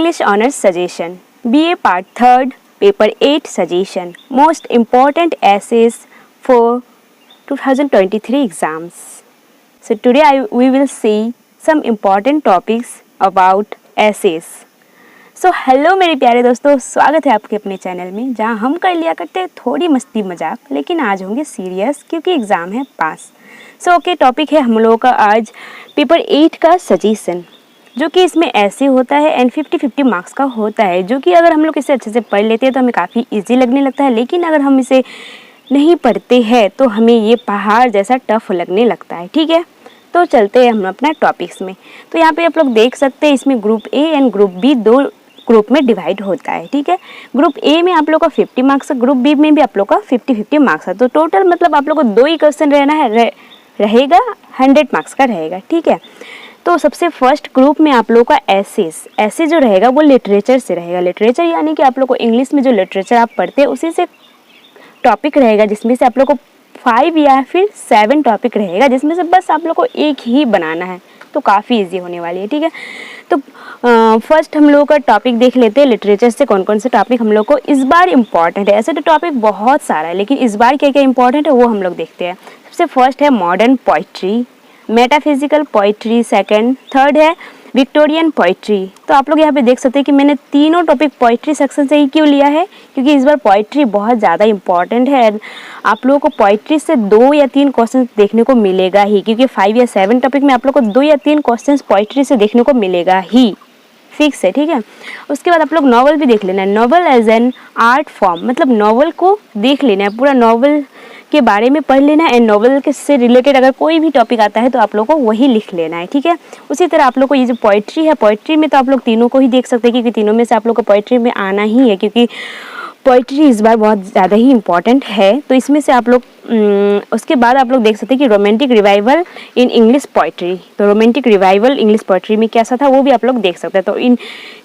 English Honours Suggestion, BA Part 3rd, Paper 8 Suggestion, Most Important Essays for 2023 Exams. So today we will see some important topics about essays. So hello मेरे प्यारे दोस्तों, स्वागत है आपके अपने channel में जहां हम कर लिया करते हैं थोड़ी मस्ती मजाक, लेकिन आज होंगे सीरियस क्योंकि एग्ज़ाम है पास। सो ओके, टॉपिक है हम लोगों का आज पेपर 8 का सजेशन, जो कि इसमें ऐसे होता है एंड 50-50 मार्क्स का होता है, जो कि अगर हम लोग इसे अच्छे से पढ़ लेते हैं तो हमें काफ़ी ईजी लगने लगता है, लेकिन अगर हम इसे नहीं पढ़ते हैं तो हमें ये पहाड़ जैसा टफ लगने लगता है। ठीक है, तो चलते हैं हम अपना टॉपिक्स में। तो यहाँ पे आप लोग देख सकते हैं इसमें group A and group B दो ग्रुप में डिवाइड होता है। ठीक है, ग्रुप ए में आप लोग का 50 मार्क्स है, ग्रुप बी में भी आप लोग का 50-50 मार्क्स है। तो टोटल मतलब आप लोग को 2 ही क्वेश्चन रहेगा 100 मार्क्स का रहेगा। ठीक है, तो सबसे फर्स्ट ग्रुप में आप लोग का ऐसे जो रहेगा वो लिटरेचर से रहेगा। लिटरेचर यानी कि आप लोग को इंग्लिश में जो लिटरेचर आप पढ़ते हैं उसी से टॉपिक रहेगा, जिसमें से आप लोग को 5 या फिर 7 टॉपिक रहेगा, जिसमें से बस आप लोग को एक ही बनाना है, तो काफ़ी इजी होने वाली है। ठीक है, तो फर्स्ट हम लोग का टॉपिक देख लेते हैं लिटरेचर से कौन कौन से टॉपिक हम लोग को इस बार इम्पॉर्टेंट है। ऐसे तो टॉपिक बहुत सारा है, लेकिन इस बार क्या क्या इम्पॉर्टेंट है वो हम लोग देखते हैं। सबसे फर्स्ट है modern poetry, metaphysical poetry second, third है विक्टोरियन पोइट्री। तो आप लोग यहाँ पे देख सकते हैं कि मैंने तीनों टॉपिक पोइट्री सेक्शन से ही क्यों लिया है, क्योंकि इस बार पोइट्री बहुत ज़्यादा इंपॉर्टेंट है। आप लोगों को पोइट्री से 2 या 3 क्वेश्चन देखने को मिलेगा ही, क्योंकि 5 या 7 टॉपिक में आप लोग को 2 या 3 क्वेश्चन पोइट्री से देखने को मिलेगा ही, फिक्स है। ठीक है, उसके बाद आप लोग नॉवल भी देख लेना है। Novel as an art form, मतलब नॉवल को देख लेना है, पूरा नॉवल के बारे में पढ़ लेना है एंड नॉवल के से रिलेटेड अगर कोई भी टॉपिक आता है तो आप लोग को वही लिख लेना है। ठीक है, उसी तरह आप लोग को ये जो पोइट्री है, पोइट्री में तो आप लोग तीनों को ही देख सकते हैं, क्योंकि तीनों में से आप लोग को पोइट्री में आना ही है, क्योंकि पोइट्री इस बार बहुत ज़्यादा ही इंपॉर्टेंट है। तो इसमें से आप लोग उसके बाद आप लोग देख सकते हैं कि romantic revival in English poetry. तो रोमांटिक रिवाइवल इंग्लिश पोइट्री में कैसा था वो भी आप लोग देख सकते हैं। तो इन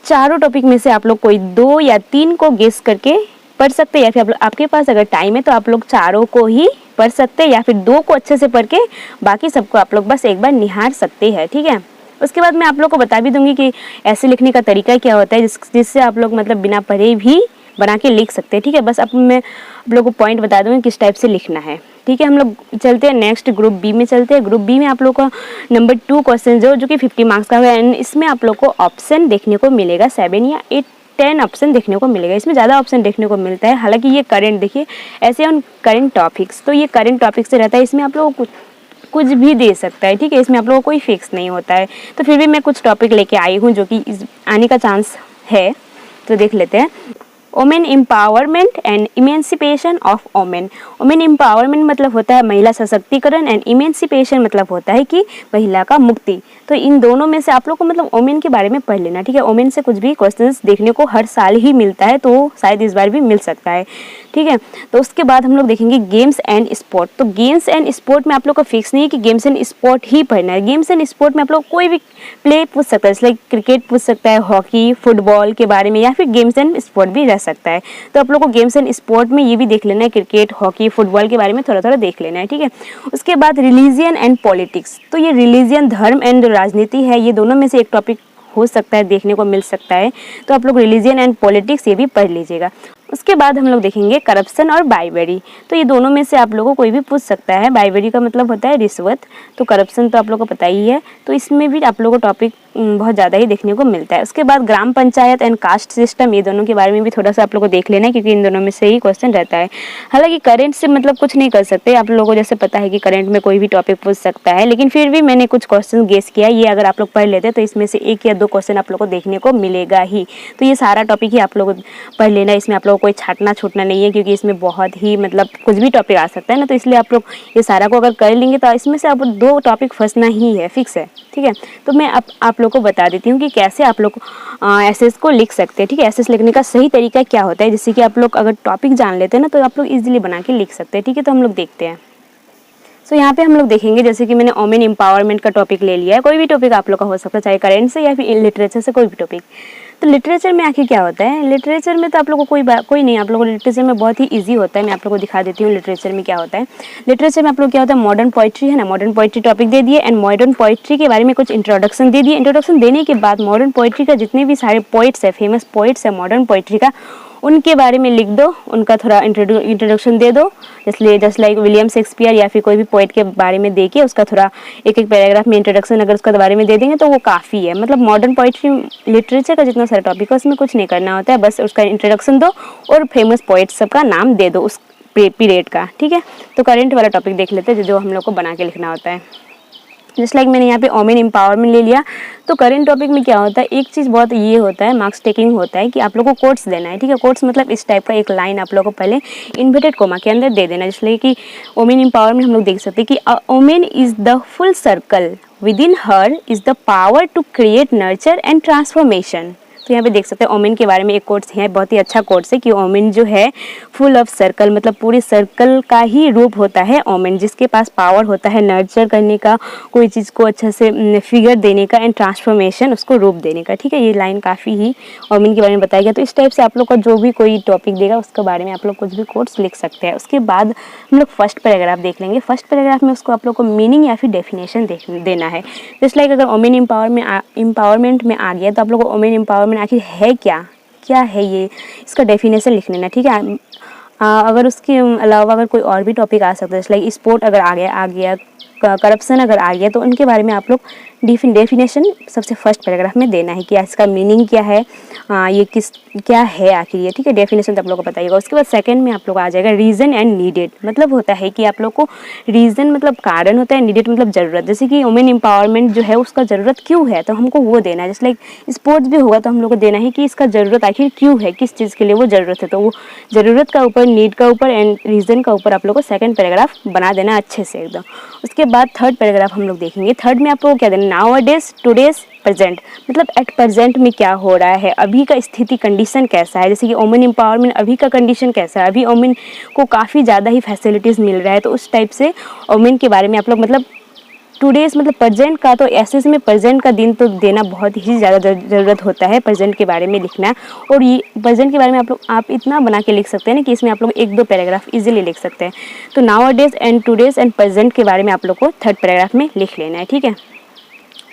चारों टॉपिक में से आप लोग कोई 2 या 3 को गेस करके पढ़ सकते हैं, या फिर आपके पास अगर टाइम है तो आप लोग चारों को ही पढ़ सकते हैं, या फिर 2 को अच्छे से पढ़ के बाकी सबको आप लोग बस एक बार निहार सकते हैं। ठीक है, उसके बाद मैं आप लोग को बता भी दूंगी कि ऐसे लिखने का तरीका क्या होता है, जिससे आप लोग मतलब बिना पढ़े भी बना के लिख सकते हैं। ठीक है, बस अब मैं आप लोगों को पॉइंट बता दूंगी किस टाइप से लिखना है। ठीक है, हम लोग चलते हैं नेक्स्ट ग्रुप बी में चलते हैं। ग्रुप बी में आप लोग को नंबर 2 क्वेश्चन जो कि 50 मार्क्स का है, एंड इसमें आप लोग को ऑप्शन देखने को मिलेगा 7 या 8 10 ऑप्शन देखने को मिलेगा। इसमें ज़्यादा ऑप्शन देखने को मिलता है, हालांकि ये करंट देखिए ऐसे ऑन करंट टॉपिक्स, तो ये करंट टॉपिक से रहता है। इसमें आप लोगों को कुछ भी दे सकता है। ठीक है, इसमें आप लोगों को कोई फिक्स नहीं होता है, तो फिर भी मैं कुछ टॉपिक लेके आई हूँ जो कि आने का चांस है, तो देख लेते हैं। Women empowerment and emancipation of women. Women empowerment मतलब होता है महिला सशक्तिकरण, एंड इमेंसिपेशन मतलब होता है कि महिला का मुक्ति। तो इन दोनों में से आप लोग को मतलब वोमेन के बारे में पढ़ लेना। ठीक है, वोमेन से कुछ भी क्वेश्चंस देखने को हर साल ही मिलता है, तो शायद इस बार भी मिल सकता है। ठीक है, तो उसके बाद हम लोग देखेंगे गेम्स एंड स्पोर्ट। तो गेम्स एंड स्पोर्ट में आप लोग का फिक्स नहीं है कि गेम्स एंड स्पोर्ट ही पढ़ना है। गेम्स एंड स्पोर्ट में आप लोग कोई भी प्ले पूछ सकता है, जैसे क्रिकेट पूछ सकता है, हॉकी, फुटबॉल के बारे में, या फिर गेम्स एंड स्पोर्ट भी रह सकता है। तो आप लोग को गेम्स एंड स्पोर्ट में ये भी देख लेना है, क्रिकेट, हॉकी, फुटबॉल के बारे में थोड़ा थोड़ा देख लेना है। ठीक है, उसके बाद रिलीजियन एंड पॉलिटिक्स। तो ये रिलीजियन, धर्म एंड राजनीति है, ये दोनों में से एक टॉपिक हो सकता है, देखने को मिल सकता है, तो आप लोग रिलीजियन एंड पॉलिटिक्स ये भी पढ़ लीजिएगा। उसके बाद हम लोग देखेंगे करप्शन और बाइबरी। तो ये दोनों में से आप लोगों को कोई भी पूछ सकता है। बाइबरी का मतलब होता है रिश्वत, तो करप्शन तो आप लोगों को पता ही है, तो इसमें भी आप लोगों को टॉपिक बहुत ज़्यादा ही देखने को मिलता है। उसके बाद ग्राम पंचायत एंड कास्ट सिस्टम, ये दोनों के बारे में भी थोड़ा सा आप लोगों को देख लेना है, क्योंकि इन दोनों में से ही क्वेश्चन रहता है। हालांकि करंट से मतलब कुछ नहीं कर सकते, आप लोगों को जैसे पता है कि करंट में कोई भी टॉपिक पूछ सकता है, लेकिन फिर भी मैंने कुछ क्वेश्चन गेस किया, ये अगर आप लोग पढ़ लेते तो इसमें से 1 या 2 क्वेश्चन आप लोग को देखने को मिलेगा ही। तो ये सारा टॉपिक ही आप लोग पढ़ लेना, इसमें आप लोगों को कोई छाटना छूटना नहीं है, क्योंकि इसमें बहुत ही मतलब कुछ भी टॉपिक आ सकता है ना, तो इसलिए आप लोग ये सारा को अगर कर लेंगे तो इसमें से आप 2 टॉपिक फंसना ही है, फिक्स है। ठीक है, तो मैं आप लोग को बता देती हूँ कि कैसे आप लोग एसेस को लिख सकते हैं। ठीक है, एसेस लिखने का सही तरीका क्या होता है, जिससे कि आप लोग अगर टॉपिक जान लेते हैं ना तो आप लोग इजीली बना के लिख सकते हैं। ठीक है, तो हम लोग देखते हैं। सो यहाँ पे हम लोग देखेंगे, जैसे कि मैंने वोमेन एम्पावरमेंट का टॉपिक ले लिया है, कोई भी टॉपिक आप लोग का हो सकता है, चाहे करेंट से या फिर लिटरेचर से, कोई भी टॉपिक। तो लिटरेचर में आखिर क्या होता है? लिटरेचर में तो आप लोगों को कोई नहीं, आप लोगों को लिटरेचर में बहुत ही ईजी होता है। मैं आप लोगों को दिखा देती हूँ लिटरेचर में क्या होता है। लिटरेचर में आप लोग क्या होता है, मॉडर्न पोइट्री है ना, मॉडर्न पोइट्री टॉपिक दे दिए एंड मॉडर्न पोइट्री के बारे में कुछ इंट्रोडक्शन दे दिए। इंट्रोडक्शन देने के बाद मॉडर्न पोइट्री का जितने भी सारे पोइट्स है, फेमस पोइट्स है मॉडर्न पोइट्री का, उनके बारे में लिख दो, उनका थोड़ा इंट्रोडक्शन दे दो, इसलिए जस्ट लाइक विलियम शेक्सपियर या फिर कोई भी पोइट के बारे में दे के उसका थोड़ा एक एक पैराग्राफ में इंट्रोडक्शन अगर उसका बारे में दे देंगे तो वो काफ़ी है। मतलब मॉडर्न पोइट्री लिटरेचर का जितना सारा टॉपिक है उसमें कुछ नहीं करना होता है, बस उसका इंट्रोडक्शन दो और फेमस पोइट्स सबका नाम दे दो उस पीरियड का, ठीक है। तो करेंट वाला टॉपिक देख लेते हैं जो हम लोग को बना के लिखना होता है। जस्ट लाइक मैंने यहाँ पे वोमेन एम्पावरमेंट ले लिया। तो करेंट टॉपिक में क्या होता है, एक चीज़ बहुत ये होता है, मार्क्स टेकिंग होता है कि आप लोगों को कोट्स देना है, ठीक है। कोट्स मतलब इस टाइप का एक लाइन आप लोगों को पहले इन्वर्टेड कोमा के अंदर दे देना, जिसलिए कि वोमेन एम्पावरमेंट हम लोग देख सकते हैं कि a women is the full circle within her is the power to create nurture and transformation. तो यहाँ पे देख सकते हैं ओमेन के बारे में एक कोट्स है, बहुत ही अच्छा कोट्स है कि ओमेन जो है फुल ऑफ सर्कल, मतलब पूरे सर्कल का ही रूप होता है ओमेन, जिसके पास पावर होता है नर्चर करने का, कोई चीज़ को अच्छे से फिगर देने का एंड ट्रांसफॉर्मेशन उसको रूप देने का, ठीक है। ये लाइन काफ़ी ही ओमेन के बारे में बताया गया। तो इस टाइप से आप लोग का जो भी कोई टॉपिक देगा उसके बारे में आप लोग कुछ भी कोट्स लिख सकते हैं। उसके बाद हम लोग फर्स्ट पैराग्राफ देख लेंगे। फर्स्ट पैराग्राफ में उसको आप लोग को मीनिंग या फिर डेफिनेशन देना है। जस्ट लाइक अगर वोमेन एम्पावरमेंट में आ गया तो आप लोग को वोमेन एम्पावरमेंट आखिर है क्या है ये, इसका डेफिनेशन लिख लेना, ठीक है। अगर उसके अलावा अगर कोई और भी टॉपिक आ सकता है, जैसे लाइक स्पोर्ट अगर आ गया करप्शन अगर आ गया, तो उनके बारे में आप लोग डेफिनेशन सबसे फर्स्ट पैराग्राफ में देना है कि इसका मीनिंग क्या है, ये क्या है आखिर ये, ठीक है। डेफिनेशन तो आप लोग को बताइएगा। उसके बाद सेकंड में आप लोग आ जाएगा रीज़न एंड नीडेड। मतलब होता है कि आप लोग को रीज़न मतलब कारण होता है, नीडेड मतलब ज़रूरत। जैसे कि वुमेन एम्पावरमेंट जो है उसका ज़रूरत क्यों है, तो हमको वो देना है। जैसे लाइक स्पोर्ट्स भी होगा तो हम लोग को देना है कि इसका ज़रूरत आखिर क्यों है, किस चीज़ के लिए वो ज़रूरत है। तो वो ज़रूरत का ऊपर, नीड का ऊपर एंड रीज़न का ऊपर आप लोग को सेकंड पैराग्राफ बना देना अच्छे से एकदम। उसके बाद थर्ड पैराग्राफ हम लोग देखेंगे। थर्ड में आप लोग को क्या देना, नाउअडेज, टुडेज, प्रेजेंट, मतलब एट प्रेजेंट में क्या हो रहा है, अभी का स्थिति कंडीशन कैसा है। जैसे कि वुमेन एम्पावरमेंट अभी का कंडीशन कैसा है, अभी वुमेन को काफ़ी ज़्यादा ही फैसिलिटीज़ मिल रहा है, तो उस टाइप से वुमेन के बारे में आप लोग मतलब टुडेज मतलब प्रेजेंट का, तो ऐसे में प्रेजेंट का दिन तो देना बहुत ही ज़्यादा ज़रूरत होता है, प्रेजेंट के बारे में लिखना। और ये प्रेजेंट के बारे में आप इतना बना के लिख सकते हैं ना कि इसमें आप लोग एक दो पैराग्राफ इजीली लिख सकते हैं। तो nowadays and today's and present के बारे में आप लोग को थर्ड पैराग्राफ में लिख लेना है, ठीक है।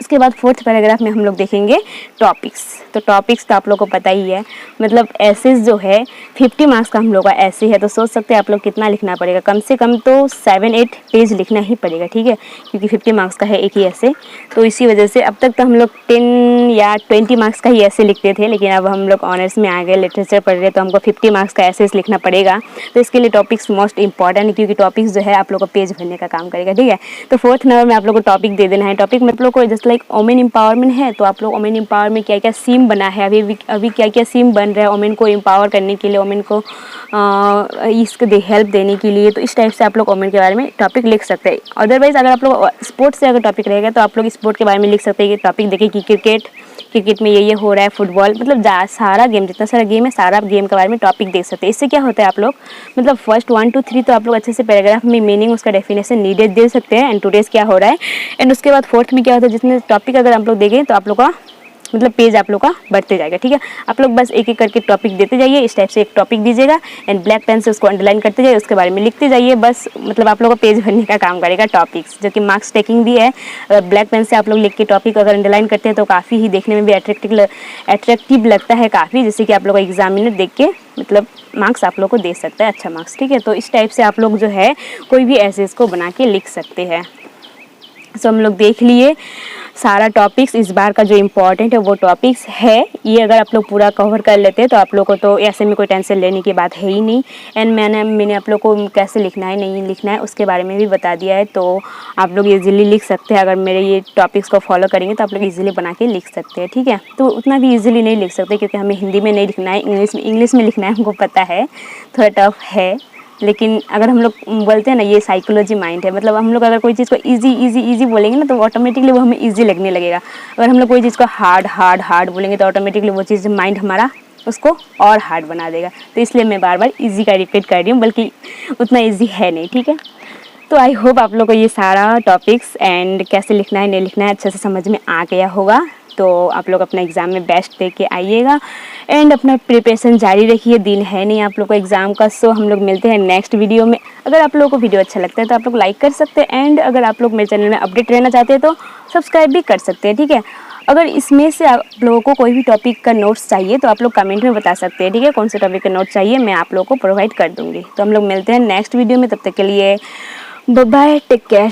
उसके बाद फोर्थ पैराग्राफ में हम लोग देखेंगे टॉपिक्स। तो टॉपिक्स तो आप लोग को पता ही है, मतलब ऐसेज जो है 50 मार्क्स का हम लोग का ऐसे है, तो सोच सकते हैं आप लोग कितना लिखना पड़ेगा। कम से कम तो 7-8 पेज लिखना ही पड़ेगा, ठीक है, क्योंकि 50 मार्क्स का है एक ही ऐसे। तो इसी वजह से अब तक तो हम लोग 10 या 20 मार्क्स का ही ऐसे लिखते थे, लेकिन अब हम लोग ऑनर्स में आ गए, लिटरेचर पढ़ रहे, तो हमको 50 मार्क्स का ऐसे लिखना पड़ेगा। तो इसके लिए टॉपिक्स मोस्ट इंपॉर्टेंट है, क्योंकि टॉपिक्स जो है आप लोग को पेज भरने का काम करेगा, ठीक है। तो फोर्थ नंबर में आप लोग को टॉपिक दे देना है। टॉपिक मतलब को जस्ट लाइक वुमेन एम्पावरमेंट है, तो आप लोग वुमेन एम्पावरमेंट में क्या क्या सीम बना है, अभी क्या क्या सीम बन रहा है वुमेन को एम्पावर करने के लिए, वुमेन को इसको हेल्प देने के लिए। तो इस टाइप से आप लोग वुमेन के बारे में टॉपिक लिख सकते हैं। अदरवाइज अगर आप लोग स्पोर्ट्स से अगर टॉपिक रहेगा तो आप लोग स्पोर्ट के बारे में लिख सकते हैं कि टॉपिक देखिए कि क्रिकेट में ये हो रहा है, फुटबॉल, मतलब सारा गेम, जितना सारा गेम है सारा गेम के बारे में टॉपिक देख सकते हैं। इससे क्या होता है आप लोग मतलब फर्स्ट 1 2 3 तो आप लोग अच्छे से पैराग्राफ में मीनिंग, उसका डेफिनेशन, नीडेड दे सकते हैं एंड टुडेज क्या हो रहा है। एंड उसके बाद फोर्थ में क्या होता है, जितने टॉपिक अगर आप लोग देंगे तो आप लोग का मतलब पेज आप लोग का बढ़ते जाएगा, ठीक है। आप लोग बस एक एक करके टॉपिक देते जाइए, इस टाइप से एक टॉपिक दीजिएगा एंड ब्लैक पेन से उसको अंडरलाइन करते जाइए, उसके बारे में लिखते जाइए, बस मतलब आप लोग का पेज भरने का काम करेगा टॉपिक्स, जो कि मार्क्स टेकिंग भी है। ब्लैक पेन से आप लोग लिख के टॉपिक अगर अंडरलाइन करते हैं तो काफ़ी ही देखने में भी अट्रैक्टिव लगता है काफ़ी, जैसे कि आप लोग का एग्जामिनर देख के मतलब मार्क्स आप लोग को दे सकता है, अच्छा मार्क्स, ठीक है। तो इस टाइप से आप लोग जो है कोई भी ऐसे इसको बना के लिख सकते हैं। सो हम लोग देख लिए सारा टॉपिक्स, इस बार का जो इम्पोर्टेंट है वो टॉपिक्स है। ये अगर आप लोग पूरा कवर कर लेते हैं तो आप लोग को तो ऐसे में कोई टेंशन लेने की बात है ही नहीं। एंड मैंने आप लोग को कैसे लिखना है नहीं लिखना है उसके बारे में भी बता दिया है, तो आप लोग इजीली लिख सकते हैं। अगर मेरे ये टॉपिक्स को फॉलो करेंगे तो आप लोग इजीली बना के लिख सकते हैं, ठीक है। तो उतना भी इजीली नहीं लिख सकते क्योंकि हमें हिंदी में नहीं लिखना है, इंग्लिश में लिखना है, हमको पता है थोड़ा टफ है। लेकिन अगर हम लोग बोलते हैं ना ये साइकोलॉजी माइंड है, मतलब हम लोग अगर कोई चीज़ को इजी बोलेंगे ना तो ऑटोमेटिकली वो हमें इजी लगने लगेगा। अगर हम लोग कोई चीज़ को हार्ड बोलेंगे तो ऑटोमेटिकली वो चीज़ माइंड हमारा उसको और हार्ड बना देगा। तो इसलिए मैं बार बार इजी का रिपीट कर रही हूँ, बल्कि उतना ईजी है नहीं, ठीक है। तो आई होप आप लोग को ये सारा टॉपिक्स एंड कैसे लिखना है नहीं लिखना है अच्छे से समझ में आ गया होगा। तो आप लोग अपना एग्ज़ाम में बेस्ट दे के आइएगा एंड अपना प्रिपरेशन जारी रखिए। दिन है नहीं आप लोग को एग्ज़ाम का, सो हम लोग मिलते हैं नेक्स्ट वीडियो में। अगर आप लोगों को वीडियो अच्छा लगता है तो आप लोग लाइक कर सकते हैं एंड अगर आप लोग मेरे चैनल में अपडेट रहना चाहते हैं तो सब्सक्राइब भी कर सकते हैं, ठीक है। अगर इसमें से आप लोगों को कोई भी टॉपिक का नोट्स चाहिए तो आप लोग कमेंट में बता सकते हैं, ठीक है। कौन से टॉपिक का नोट्स चाहिए मैं आप लोगों को प्रोवाइड कर दूँगी। तो हम लोग मिलते हैं नेक्स्ट वीडियो में, तब तक के लिए बाय बाय, टेक केयर।